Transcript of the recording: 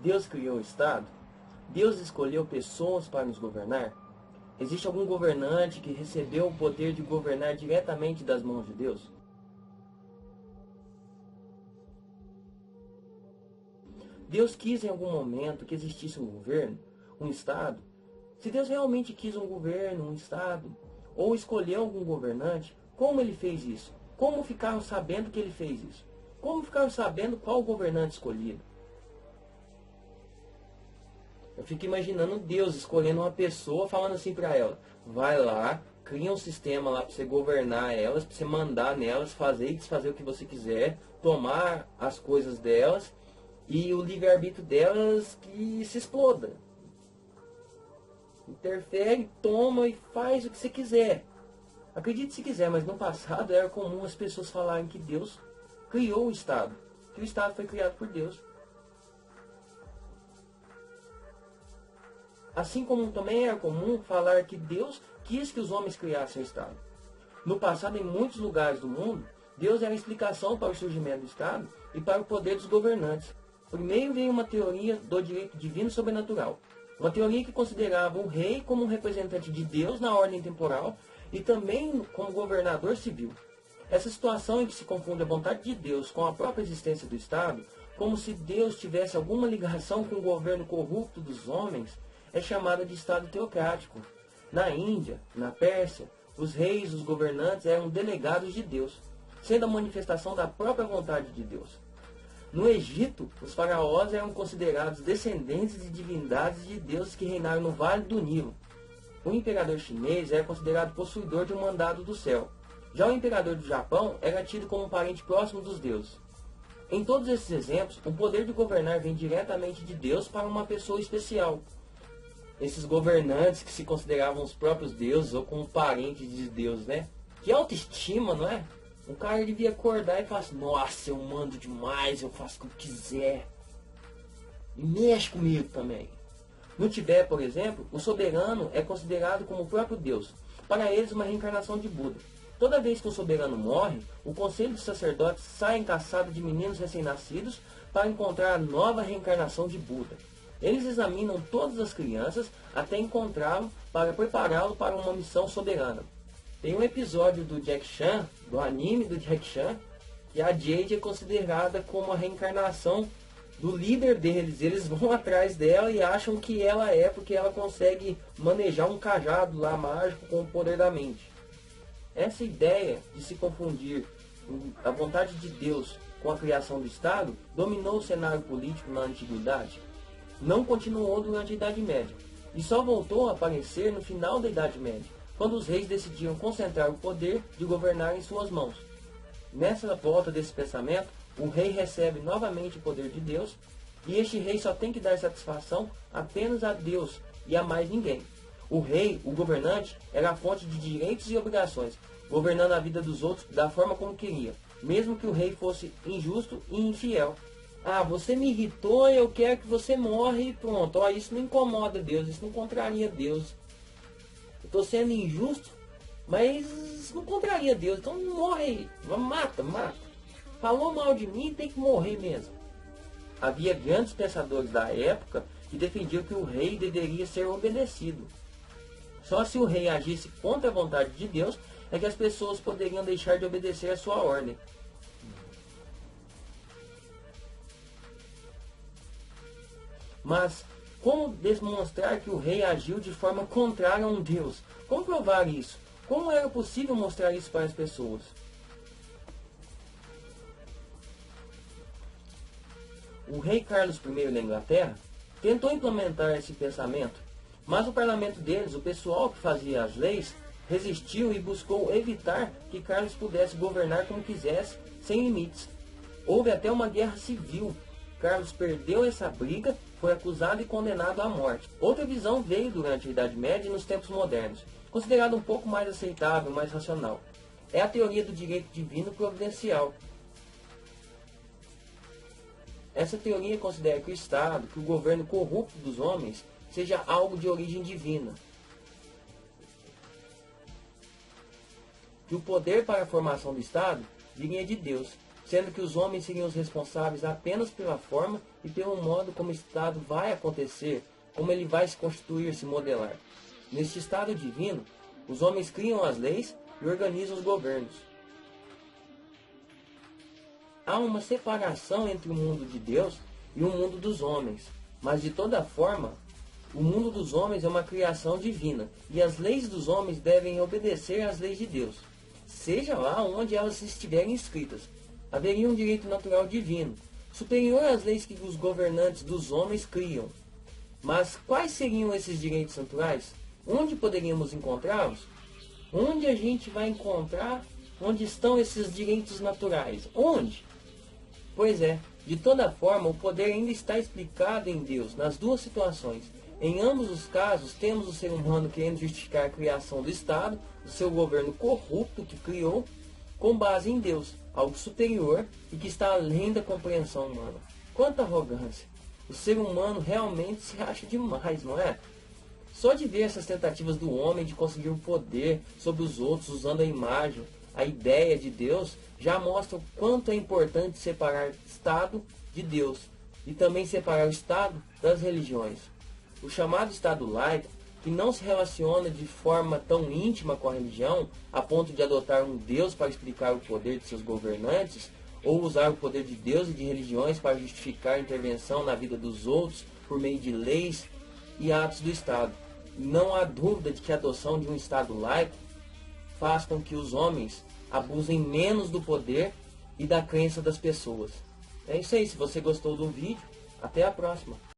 Deus criou o Estado? Deus escolheu pessoas para nos governar? Existe algum governante que recebeu o poder de governar diretamente das mãos de Deus? Deus quis em algum momento que existisse um governo, um Estado? Se Deus realmente quis um governo, um Estado, ou escolheu algum governante, como ele fez isso? Como ficaram sabendo que ele fez isso? Como ficaram sabendo qual governante escolhido? Eu fico imaginando Deus escolhendo uma pessoa, falando assim para ela: vai lá, cria um sistema lá para você governar elas, para você mandar nelas, fazer e desfazer o que você quiser, tomar as coisas delas, e o livre-arbítrio delas que se exploda. Interfere, toma e faz o que você quiser. Acredite se quiser, mas no passado era comum as pessoas falarem que Deus criou o Estado, que o Estado foi criado por Deus. Assim como também era comum falar que Deus quis que os homens criassem o Estado. No passado, em muitos lugares do mundo, Deus era a explicação para o surgimento do Estado e para o poder dos governantes. Primeiro veio uma teoria do direito divino sobrenatural, uma teoria que considerava o rei como um representante de Deus na ordem temporal e também como governador civil. Essa situação em que se confunde a vontade de Deus com a própria existência do Estado, como se Deus tivesse alguma ligação com o governo corrupto dos homens, é chamada de Estado teocrático. Na Índia, na Pérsia, os reis, os governantes eram delegados de Deus, sendo a manifestação da própria vontade de Deus. No Egito, os faraós eram considerados descendentes de divindades de deuses que reinaram no Vale do Nilo. O imperador chinês era considerado possuidor de um mandado do céu. Já o imperador do Japão era tido como um parente próximo dos deuses. Em todos esses exemplos, o poder de governar vem diretamente de Deus para uma pessoa especial. Esses governantes que se consideravam os próprios deuses ou como parentes de Deus, né? Que autoestima, não é? O cara devia acordar e falar assim: nossa, eu mando demais, eu faço o que eu quiser. E mexe comigo também. No Tibete, por exemplo, o soberano é considerado como o próprio Deus. Para eles, uma reencarnação de Buda. Toda vez que o soberano morre, o conselho de sacerdotes sai em caçada de meninos recém-nascidos para encontrar a nova reencarnação de Buda. Eles examinam todas as crianças até encontrá-lo para prepará-lo para uma missão soberana. Tem um episódio do Jack Chan, do anime do Jack Chan, que a Jade é considerada como a reencarnação do líder deles. Eles vão atrás dela e acham que ela é porque ela consegue manejar um cajado lá mágico com o poder da mente. Essa ideia de se confundir a vontade de Deus com a criação do Estado dominou o cenário político na Antiguidade. Não continuou durante a Idade Média e só voltou a aparecer no final da Idade Média, quando os reis decidiram concentrar o poder de governar em suas mãos. Nessa volta desse pensamento, o rei recebe novamente o poder de Deus, e este rei só tem que dar satisfação apenas a Deus e a mais ninguém. O rei, o governante, era a fonte de direitos e obrigações, governando a vida dos outros da forma como queria, mesmo que o rei fosse injusto e infiel. Ah, você me irritou, eu quero que você morra e pronto. Ó, isso não incomoda Deus, isso não contraria Deus. Eu estou sendo injusto, mas não contraria Deus, então morre aí. Mata, mata. Falou mal de mim, tem que morrer mesmo. Havia grandes pensadores da época que defendiam que o rei deveria ser obedecido. Só se o rei agisse contra a vontade de Deus é que as pessoas poderiam deixar de obedecer a sua ordem. Mas como demonstrar que o rei agiu de forma contrária a um Deus? Como provar isso? Como era possível mostrar isso para as pessoas? O rei Carlos I da Inglaterra tentou implementar esse pensamento, mas o parlamento deles, o pessoal que fazia as leis, resistiu e buscou evitar que Carlos pudesse governar como quisesse, sem limites. Houve até uma guerra civil. Carlos perdeu essa briga, foi acusado e condenado à morte. Outra visão veio durante a Idade Média e nos tempos modernos, considerada um pouco mais aceitável, mais racional. É a teoria do direito divino providencial. Essa teoria considera que o Estado, que o governo corrupto dos homens, seja algo de origem divina. Que o poder para a formação do Estado viria de Deus. sendo que os homens seriam os responsáveis apenas pela forma e pelo modo como o Estado vai acontecer, como ele vai se constituir, se modelar. Neste estado divino, os homens criam as leis e organizam os governos. Há uma separação entre o mundo de Deus e o mundo dos homens, mas de toda forma, o mundo dos homens é uma criação divina, e as leis dos homens devem obedecer às leis de Deus, seja lá onde elas estiverem escritas. Haveria um direito natural divino, superior às leis que os governantes dos homens criam. Mas quais seriam esses direitos naturais? Onde poderíamos encontrá-los? Onde a gente vai encontrar onde estão esses direitos naturais? Onde? Pois é, de toda forma, o poder ainda está explicado em Deus, nas duas situações. Em ambos os casos, temos o ser humano querendo justificar a criação do Estado, do seu governo corrupto que criou, com base em Deus, algo superior e que está além da compreensão humana. Quanta arrogância! O ser humano realmente se acha demais, não é? Só de ver essas tentativas do homem de conseguir o poder sobre os outros usando a imagem, a ideia de Deus, já mostra o quanto é importante separar o Estado de Deus e também separar o Estado das religiões. O chamado Estado laico, que não se relaciona de forma tão íntima com a religião, a ponto de adotar um Deus para explicar o poder de seus governantes, ou usar o poder de Deus e de religiões para justificar a intervenção na vida dos outros por meio de leis e atos do Estado. Não há dúvida de que a adoção de um Estado laico faz com que os homens abusem menos do poder e da crença das pessoas. É isso aí, se você gostou do vídeo, até a próxima.